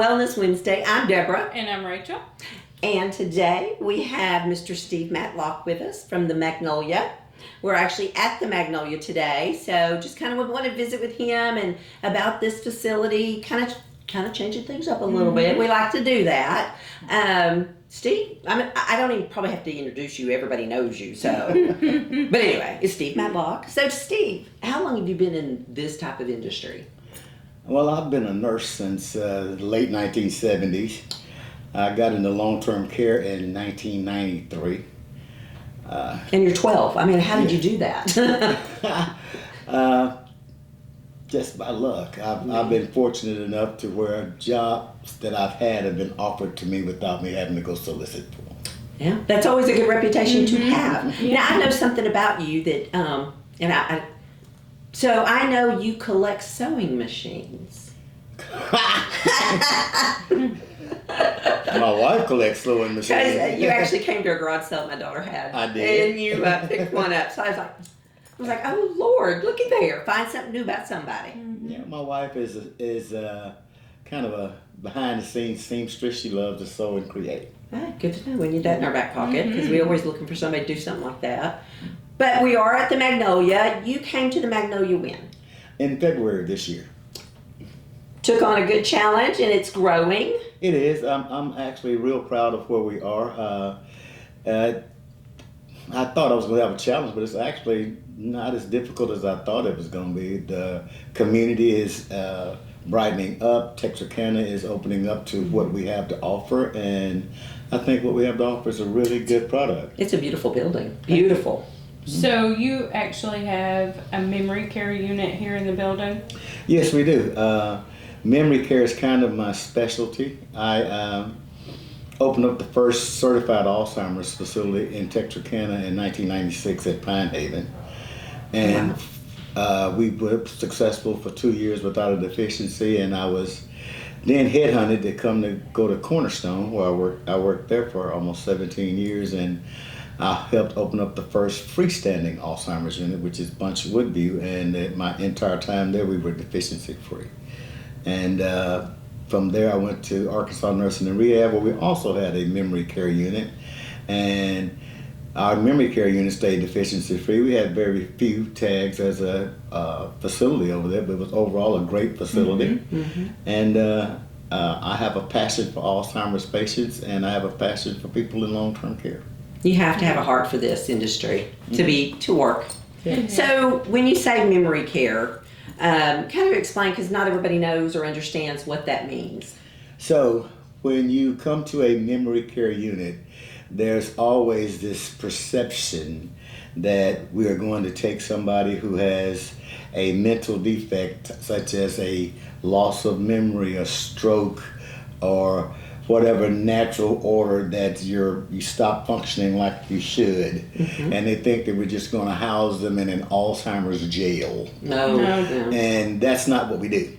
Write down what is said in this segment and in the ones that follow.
Wellness Wednesday. I'm Deborah. And I'm Rachel. And today we have Mr. Steve Matlock with us from the Magnolia. We're actually at the Magnolia today, so just kind of want to visit with him and about this facility, kind of changing things up a little bit. We like to do that. Steve, I don't even probably have to introduce you. Everybody knows you. So, but anyway, it's Steve Matlock. So, Steve, how long have you been in this type of industry? Well, I've been a nurse since the late 1970s. I got into long-term care in 1993. And you're 12. I mean, how did you do that? Just by luck. I've been fortunate enough to where jobs that I've had have been offered to me without me having to go solicit for them. Yeah, that's always a good reputation to have. Yeah. Now, I know something about you that, so I know you collect sewing machines. My wife collects sewing machines. You actually came to a garage sale my daughter had. I did. And you picked one up. So I was like, oh Lord, looky there. Find something new about somebody. Yeah, my wife is kind of a behind the scenes seamstress. She loves to sew and create. Ah, good to know. We need that in our back pocket because we're always looking for somebody to do something like that. But we are at the Magnolia. You came to the Magnolia when? In February this year. Took on a good challenge and it's growing. It is. I'm actually real proud of where we are. I thought I was going to have a challenge, but it's actually not as difficult as I thought it was going to be. The community is brightening up. Texarkana is opening up to what we have to offer, and I think what we have to offer is a really good product. It's a beautiful building. Beautiful. So you actually have a memory care unit here in the building? Yes, we do. Memory care is kind of my specialty. I opened up the first certified Alzheimer's facility in Texarkana in 1996 at Pine Haven. And we were successful for 2 years without a deficiency, and I was then headhunted to go to Cornerstone, where I worked there for almost 17 years, and I helped open up the first freestanding Alzheimer's unit, which is Bunch Woodview, and my entire time there we were deficiency free. And from there I went to Arkansas Nursing and Rehab, where we also had a memory care unit, and our memory care unit stayed deficiency free. We had very few tags as a facility over there, but it was overall a great facility. And I have a passion for Alzheimer's patients, and I have a passion for people in long-term care. You have to have a heart for this industry to work. So when you say memory care, kind of explain, because not everybody knows or understands what that means. So when you come to a memory care unit, there's always this perception that we are going to take somebody who has a mental defect, such as a loss of memory, a stroke, or whatever natural order that you stop functioning like you should, and they think that we're just going to house them in an Alzheimer's jail. No. And that's not what we do.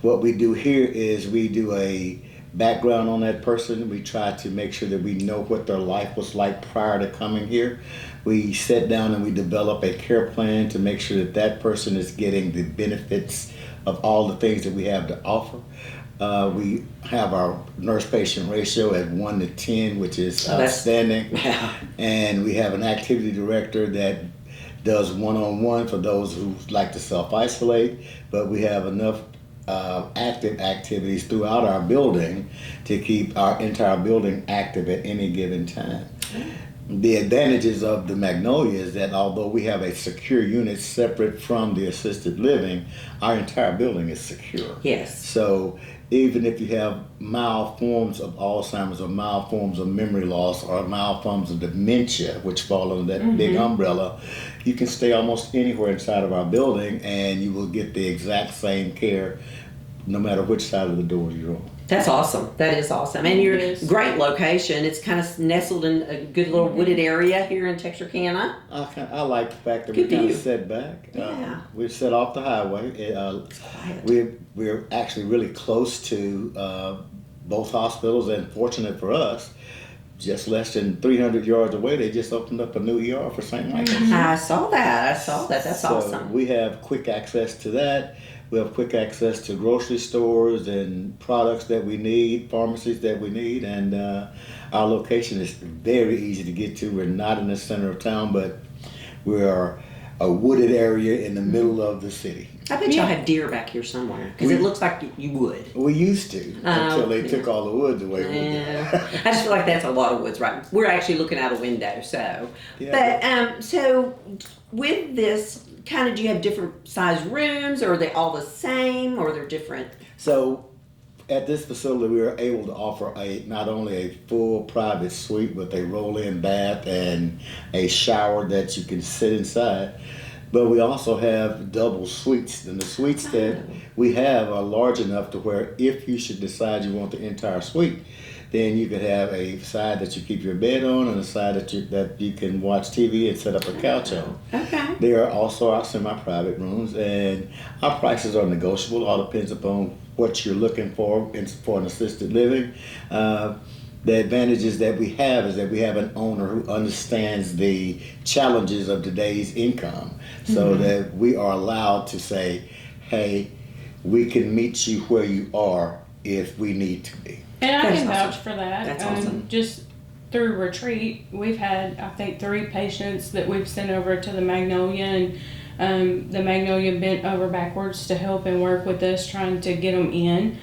What we do here is we do a background on that person. We try to make sure that we know what their life was like prior to coming here. We sit down and we develop a care plan to make sure that that person is getting the benefits of all the things that we have to offer. We have our nurse-patient ratio at 1 to 10, which is outstanding. And we have an activity director that does one-on-one for those who like to self-isolate, but we have enough active activities throughout our building to keep our entire building active at any given time. The advantages of the Magnolia is that although we have a secure unit separate from the assisted living, our entire building is secure. Yes. So even if you have mild forms of Alzheimer's or mild forms of memory loss or mild forms of dementia, which fall under that big umbrella, you can stay almost anywhere inside of our building and you will get the exact same care no matter which side of the door you're on. That's awesome. That is awesome. And you're great location. It's kind of nestled in a good little wooded area here in Texarkana. I like the fact that we're kind of set back. Yeah. We're set off the highway. It's quiet. We're actually really close to both hospitals, and fortunate for us, just less than 300 yards away, they just opened up a new ER for St. Michael's. I saw that. That's so awesome. We have quick access to that. We have quick access to grocery stores and products that we need, pharmacies that we need, and our location is very easy to get to. We're not in the center of town, but we are a wooded area in the middle of the city. I bet y'all have deer back here somewhere because it looks like you would. We used to until they took all the woods away. Yeah. I just feel like that's a lot of woods, right? We're actually looking out a window, so. Yeah. But so with this, kind of, do you have different size rooms, or are they all the same, or they're different? So at this facility, we are able to offer not only a full private suite with a roll-in bath and a shower that you can sit inside, but we also have double suites. And the suites that we have are large enough to where if you should decide you want the entire suite, then you could have a side that you keep your bed on and a side that you can watch TV and set up a couch on. Okay. There are also our semi-private rooms, and our prices are negotiable. All depends upon what you're looking for an assisted living. The advantages that we have is that we have an owner who understands the challenges of today's income, so that we are allowed to say, hey, we can meet you where you are if we need to be. And I That's can awesome. vouch for that. That's awesome. Just through retreat, we've had, I think, 3 patients that we've sent over to the Magnolia, and the Magnolia bent over backwards to help and work with us, trying to get them in.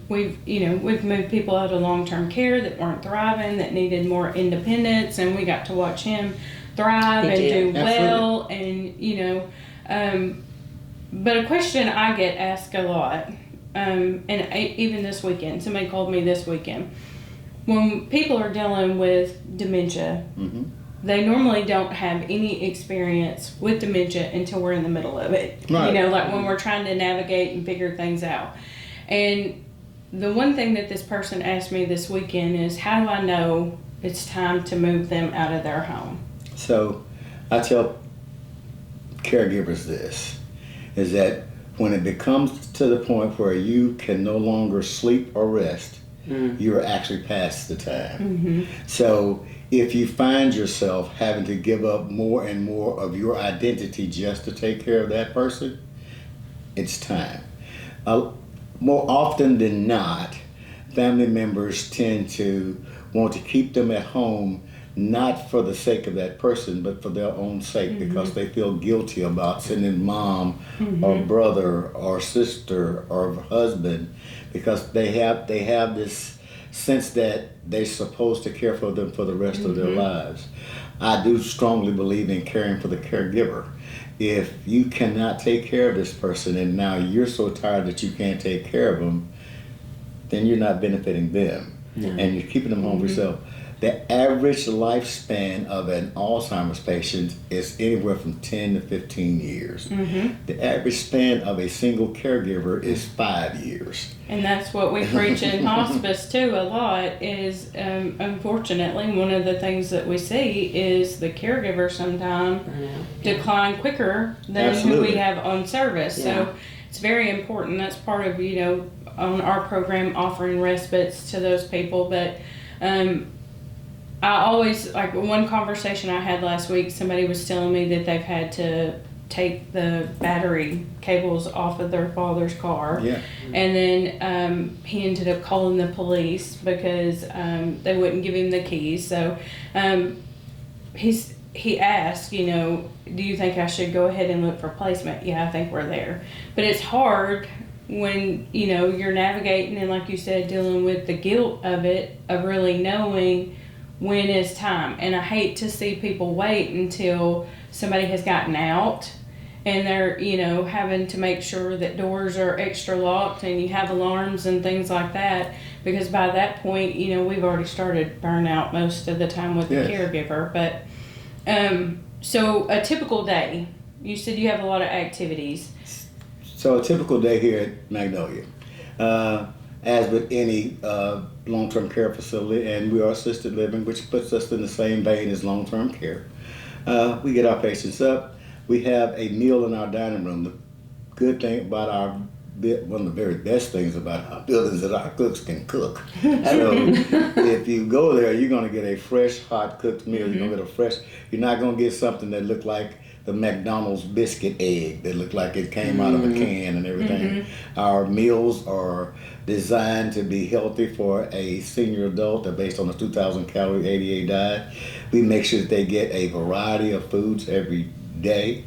We've moved people out of long-term care that weren't thriving, that needed more independence, and we got to watch him thrive He and did. do well. And but a question I get asked a lot, even this weekend, somebody called me this weekend. When people are dealing with dementia, they normally don't have any experience with dementia until we're in the middle of it. Right. Like when we're trying to navigate and figure things out. And the one thing that this person asked me this weekend is, how do I know it's time to move them out of their home? So I tell caregivers this, is that when it becomes to the point where you can no longer sleep or rest, you're actually past the time. So if you find yourself having to give up more and more of your identity just to take care of that person, it's time. More often than not, family members tend to want to keep them at home, not for the sake of that person, but for their own sake, because they feel guilty about sending mom or brother or sister or husband, because they have this sense that they're supposed to care for them for the rest of their lives. I do strongly believe in caring for the caregiver. If you cannot take care of this person and now you're so tired that you can't take care of them, then you're not benefiting them, and you're keeping them home for yourself. The average lifespan of an Alzheimer's patient is anywhere from 10 to 15 years. The average span of a single caregiver is 5 years. And that's what we preach in hospice too a lot is, unfortunately, one of the things that we see is the caregiver sometimes decline quicker than who we have on service. So it's very important. That's part of, on our program, offering respites to those people. But I always, like one conversation I had last week, somebody was telling me that they've had to take the battery cables off of their father's car. Yeah. And then he ended up calling the police because they wouldn't give him the keys. So he asked, do you think I should go ahead and look for placement? Yeah, I think we're there. But it's hard when, you're navigating and, like you said, dealing with the guilt of it, of really knowing when is time. And I hate to see people wait until somebody has gotten out and they're, having to make sure that doors are extra locked and you have alarms and things like that, because by that point, we've already started burnout most of the time with the caregiver. But so a typical day, you said you have a lot of activities. So a typical day here at Magnolia, as with any long-term care facility, and we are assisted living, which puts us in the same vein as long-term care. We get our patients up. We have a meal in our dining room. The good thing about one of the very best things about our building is that our cooks can cook. So if you go there, you're going to get a fresh, hot cooked meal. You're going to get you're not going to get something that looked like the McDonald's biscuit egg that looked like it came out of a can and everything. Our meals are designed to be healthy for a senior adult. They're based on a 2,000 calorie 88 diet. We make sure that they get a variety of foods every day.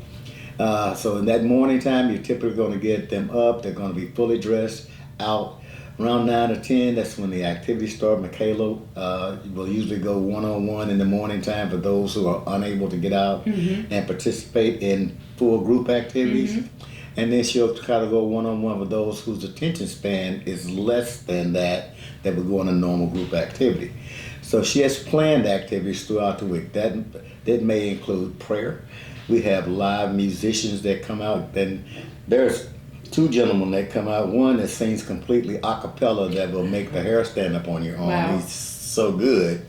So in that morning time, you're typically going to get them up. They're going to be fully dressed out. Around 9 or 10, that's when the activities start. Michaela will usually go one-on-one in the morning time for those who are unable to get out and participate in full group activities. And then she'll try to go one-on-one with those whose attention span is less than that would go on a normal group activity. So she has planned activities throughout the week. That may include prayer. We have live musicians that come out, and there's 2 gentlemen that come out. One that sings completely a cappella that will make the hair stand up on your arm. Wow. He's so good.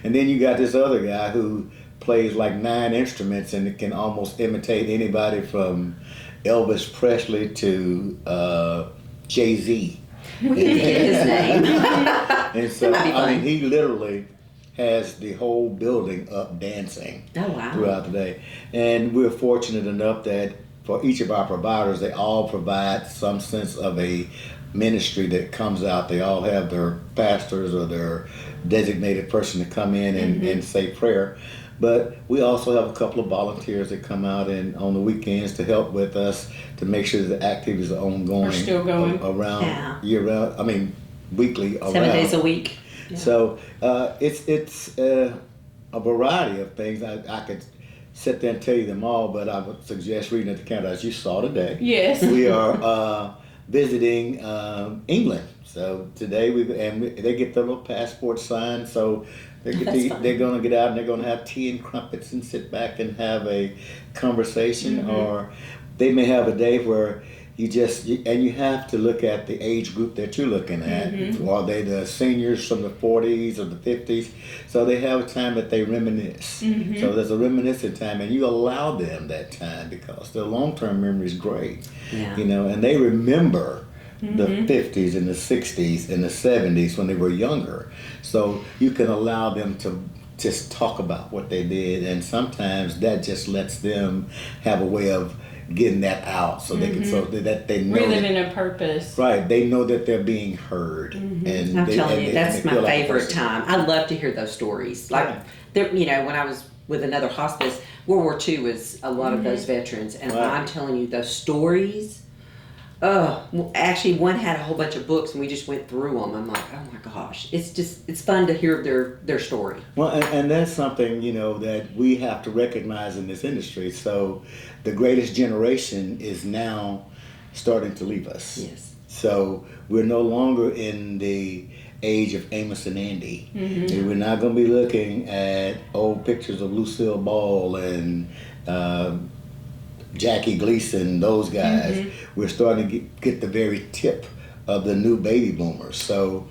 And then you got this other guy who plays like 9 instruments and can almost imitate anybody from Elvis Presley to Jay-Z. We need to get his name. And so, That might be I mean, fun. he literally has the whole building up dancing Oh, wow. throughout the day. And we're fortunate enough that for each of our providers, they all provide some sense of a ministry that comes out. They all have their pastors or their designated person to come in and say prayer. But we also have a couple of volunteers that come out and on the weekends to help with us to make sure that the activities are ongoing. Are still going. Around year round. I mean, weekly around. 7 days a week. Yeah. So it's a variety of things. I could sit there and tell you them all, but I would suggest reading at the counter. As you saw today, Yes. we are visiting England. So today they get their little passport signed. So they're going to get out and they're going to have tea and crumpets and sit back and have a conversation. Or they may have a day where you have to look at the age group that you're looking at. Are they the seniors from the 40s or the 50s? So they have a time that they reminisce. So there's a reminiscent time, and you allow them that time because their long-term memory is great. Yeah. And they remember the 50s and the 60s and the 70s when they were younger. So you can allow them to just talk about what they did, and sometimes that just lets them have a way of getting that out so they can so that they know Reliving a purpose. right, they know that they're being heard. And I'm they, telling and you, they- that's and they my feel like a favorite person. time. I love to hear those stories. Like, when I was with another hospice, World War II was a lot of those veterans, and Right. I'm telling you, those stories. Actually, one had a whole bunch of books, and we just went through them. I'm like, oh my gosh, it's fun to hear their story. Well, and that's something, that we have to recognize in this industry. So the greatest generation is now starting to leave us. Yes. So we're no longer in the age of Amos and Andy. We're not going to be looking at old pictures of Lucille Ball and Jackie Gleason, those guys. We're starting to get the very tip of the new baby boomers. So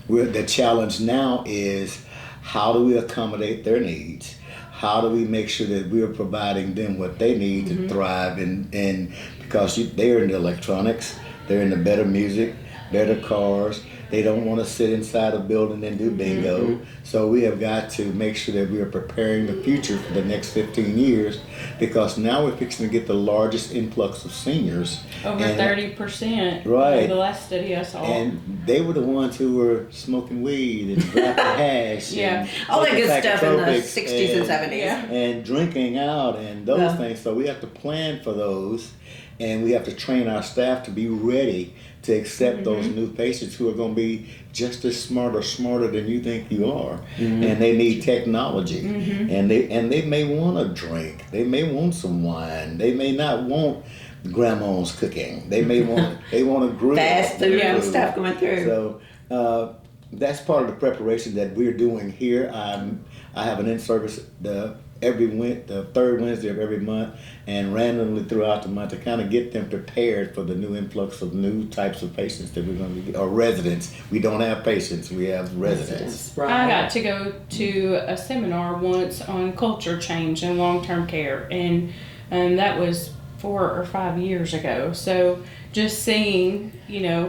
the challenge now is, how do we accommodate their needs? How do we make sure that we're providing them what they need to thrive in because they're in the electronics, they're in the better music, better cars. They don't want to sit inside a building and do bingo. So we have got to make sure that we are preparing the future for the next 15 years, because now we're fixing to get the largest influx of seniors. Over 30%. Right. The last study I saw. And they were the ones who were smoking weed and dropping hash. Yeah. And All that good taking stuff in the psychotropics 60s and 70s. Yeah. and drinking out and those things. So we have to plan for those, and we have to train our staff to be ready to accept those new patients who are going to be just as smart or smarter than you think you are. And they need technology. And they may want a drink. They may want some wine. They may not want grandma's cooking. They may want a grill. Fast food and food. stuff going through. So that's part of the preparation that we're doing here. I have an in-service the third Wednesday of every month, and randomly throughout the month to kind of get them prepared for the new influx of new types of patients that we're going to get, or residents. We don't have patients, we have residents. Right. I got to go to a seminar once on culture change in long-term care, and that was 4 or 5 years ago. So just seeing,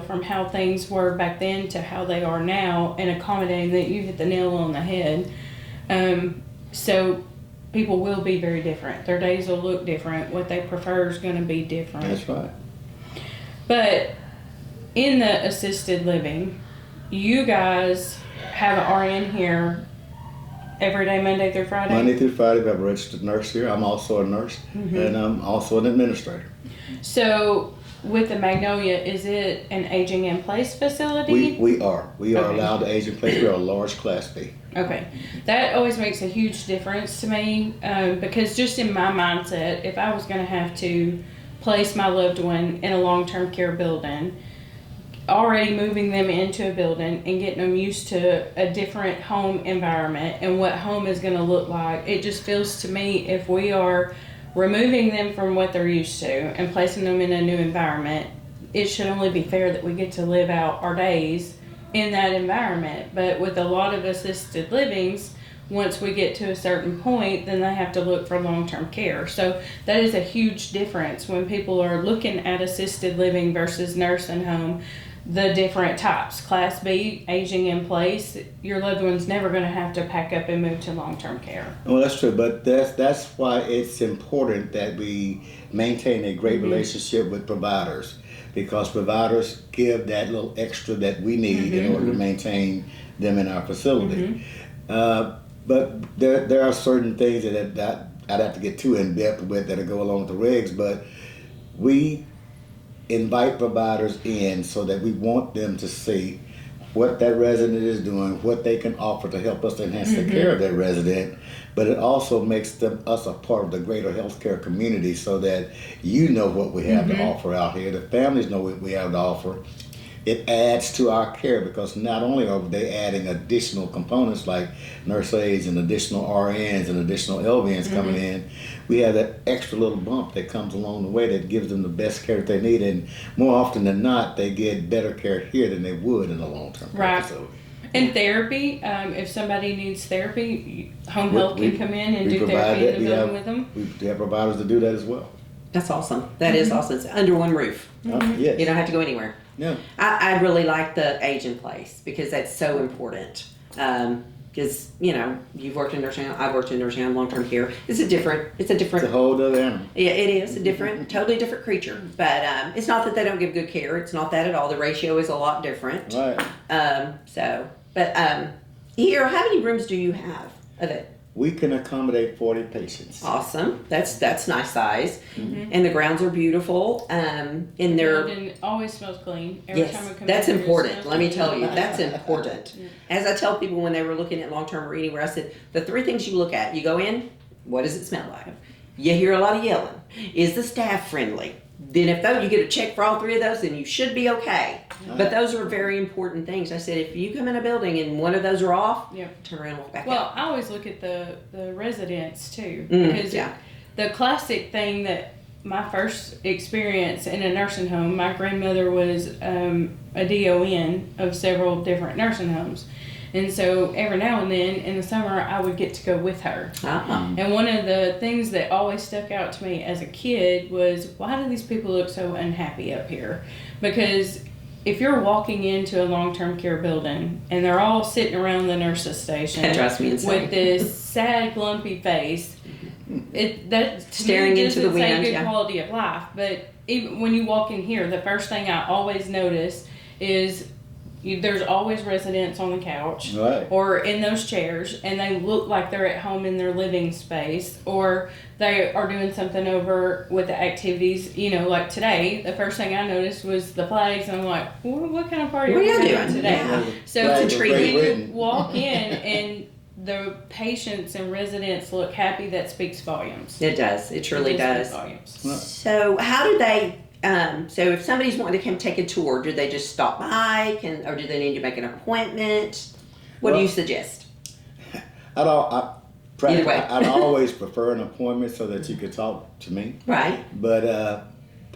from how things were back then to how they are now, and accommodating that, you hit the nail on the head. So people will be very different. Their days will look different. What they prefer is going to be different. That's right. But in the assisted living, you guys have an RN here every day, Monday through Friday? Monday through Friday, we have a registered nurse here. I'm also a nurse, and I'm also an administrator. So with the Magnolia, is it an aging in place facility? We are Okay. allowed to age in place. We are a large Class B. Okay, that always makes a huge difference to me, because just in my mindset, if I was going to have to place my loved one in a long-term care building, already moving them into a building and getting them used to a different home environment and what home is going to look like, it just feels to me, if we are removing them from what they're used to and placing them in a new environment, it should only be fair that we get to live out our days in that environment. But with a lot of assisted livings, once we get to a certain point, then they have to look for long-term care. So that is a huge difference when people are looking at assisted living versus nursing home. The different types, Class B, aging in place, your loved one's never going to have to pack up and move to long-term care. Well, that's true, but that's why it's important that we maintain a great relationship with providers, because providers give that little extra that we need in order to maintain them in our facility. But there are certain things that I'd have to get too in depth with that go along with the regs, but we invite providers in so that we want them to see what that resident is doing, what they can offer to help us enhance the care of that resident, but it also makes us a part of the greater healthcare community so that you know what we have to offer out here, the families know what we have to offer. It adds to our care because not only are they adding additional components like nurse aides and additional RNs and additional LVNs coming in, we have that extra little bump that comes along the way that gives them the best care that they need, and more often than not, they get better care here than they would in a long-term care facility. And therapy, if somebody needs therapy, home health can come in and do therapy in the building with them. We have providers to do that as well. That's awesome. That is awesome. It's under one roof. Yes. You don't have to go anywhere. No. I really like the age in place because that's so important. Because you've worked in nursing home, I've worked in nursing home, long-term care. It's a different. It's a whole other animal. Yeah, it is a different, totally different creature. But it's not that they don't give good care. It's not that at all. The ratio is a lot different. Right. Here, how many rooms do you have of it? We can accommodate 40 patients. Awesome. That's nice size, and the grounds are beautiful. And they're building always smells clean. Every time I come that's in here, it important. smells Let me clean. tell you, that's important. As I tell people when they were looking at long-term or anywhere, I said the three things you look at: you go in, what does it smell like? You hear a lot of yelling. Is the staff friendly? Then if you get a check for all three of those, then you should be okay. But those are very important things. I said if you come in a building and one of those are off, turn around and walk back out. Well, I always look at the residents too, because the classic thing that my first experience in a nursing home, my grandmother was a DON of several different nursing homes. And so every now and then in the summer, I would get to go with her. And one of the things that always stuck out to me as a kid was, why do these people look so unhappy up here? Because if you're walking into a long-term care building and they're all sitting around the nurse's station That drives me insane. with this sad, glumpy face, that Staring to me into the doesn't say wind, good quality of life. But even when you walk in here, the first thing I always notice is there's always residents on the couch or in those chairs, and they look like they're at home in their living space, or they are doing something over with the activities. Like today, the first thing I noticed was the flags, and I'm like, what kind of party are we having today? Yeah. So It's a treat. when you walk in and the patients and residents look happy, that speaks volumes. It does. It truly does. Speaks volumes. So how do they? So if somebody's wanting to come take a tour, do they just stop by, or do they need to make an appointment? What do you suggest? I'd always prefer an appointment so that you could talk to me. Right. But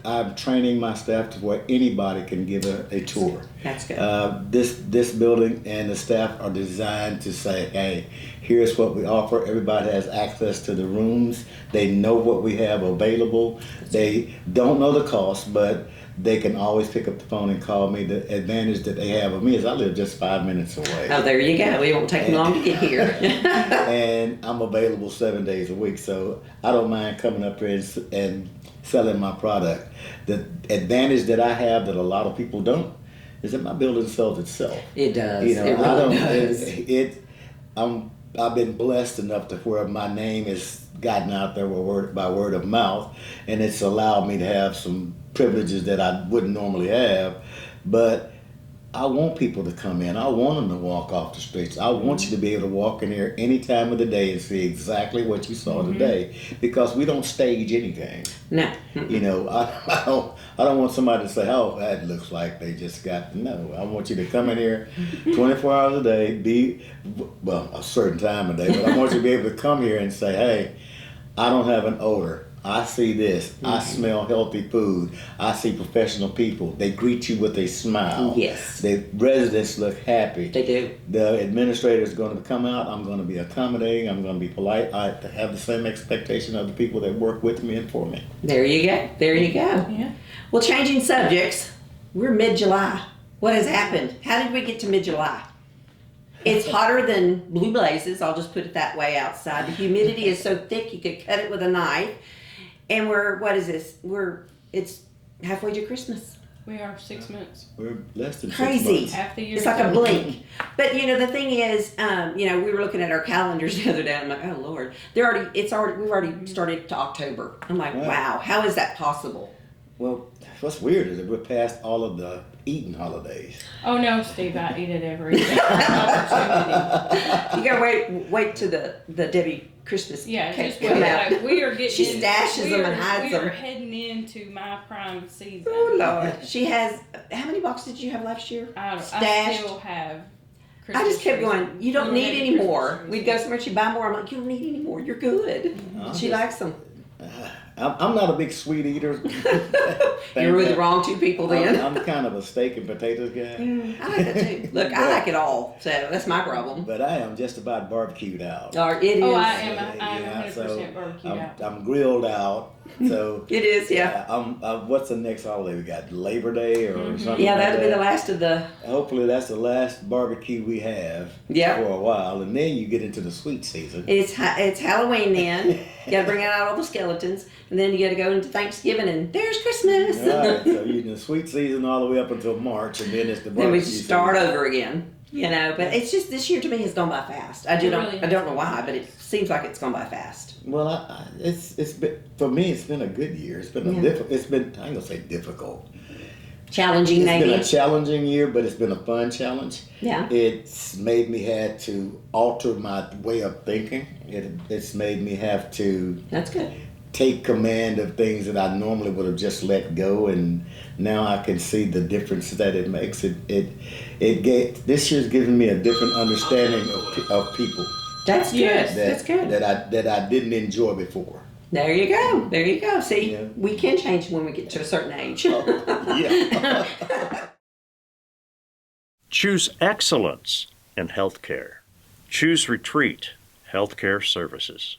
I'm training my staff to where anybody can give a tour. That's good. This building and the staff are designed to say, hey, here's what we offer. Everybody has access to the rooms. They know what we have available. They don't know the cost, but they can always pick up the phone and call me. The advantage that they have of me is I live just 5 minutes away. Oh, there you go. It won't take me long to get here. And I'm available 7 days a week, so I don't mind coming up here and selling my product. The advantage that I have that a lot of people don't is that my building sells itself. It does. You know, it really does. I've been blessed enough to where my name has gotten out there by word of mouth, and it's allowed me to have some privileges that I wouldn't normally have. But I want people to come in. I want them to walk off the streets. I want you to be able to walk in here any time of the day and see exactly what you saw today, because we don't stage anything. No. You know, I don't want somebody to say, oh, that looks like they just got, no. I want you to come in here 24 hours a day, a certain time of day, but I want you to be able to come here and say, hey, I don't have an odor. I see this. I smell healthy food. I see professional people. They greet you with a smile. Yes. The residents look happy. They do. The administrator is going to come out. I'm going to be accommodating. I'm going to be polite. I have the same expectation of the people that work with me and for me. There you go. There you go. Yeah. Well, changing subjects, we're mid-July. What has happened? How did we get to mid-July? It's hotter than blue blazes. I'll just put it that way outside. The humidity is so thick you could cut it with a knife. And it's halfway to Christmas. We are 6 months. We're less than Crazy. 6 months. Half the year. It's like a blink. But the thing is, we were looking at our calendars the other day. And I'm like, oh Lord, we've already started to October. I'm like, wow, how is that possible? Well, what's weird is that we're past all of the eating holidays. Oh no, Steve, I eat it every day. Opportunity. You gotta wait to the Debbie Christmas Yeah, cake just come wait. out. Like, we are getting. She stashes them and hides We are them. heading into my prime season. Oh Lord, she has. How many boxes did you have last year? I Stashed. still have. I just kept Christmas going, you don't trees. need We any have more. Christmas We'd trees. go somewhere, she'd buy more. I'm like, you don't need any more. You're good. She likes them. I'm not a big sweet eater. You're with the wrong two people then. I'm kind of a steak and potatoes guy. I like that too. Look, I like it all, so that's my problem. But I am just about barbecued out. Or it is. Oh, I am. I'm Yeah, 100% so barbecued out. I'm grilled out. So It is, yeah. what's the next holiday we got? Labor Day or something? Yeah, like that'll be the that? last of the. Hopefully that's the last barbecue we have Yep. for a while, and then you get into the sweet season. It's Halloween then. You got to bring out all the skeletons, and then you got to go into Thanksgiving, and there's Christmas. All right, so you're in the sweet season all the way up until March, and then it's the barbecue Then we start season. over again. But it's just this year to me has gone by fast. I don't know why, but it seems like it's gone by fast. Well, it's been, for me. It's been a good year. It's been It's been, I ain't gonna say difficult. Challenging, maybe. It's been a challenging year, but it's been a fun challenge. Yeah. It's made me have to alter my way of thinking. It's made me have to That's good. take command of things that I normally would have just let go, and now I can see the difference that it makes. This year's given me a different understanding of people That's good. Yes. That's good. that I didn't enjoy before. There you go. There you go. See, Yeah. we can change when we get to a certain age. Yeah. Choose excellence in healthcare. Choose Retreat Healthcare Services.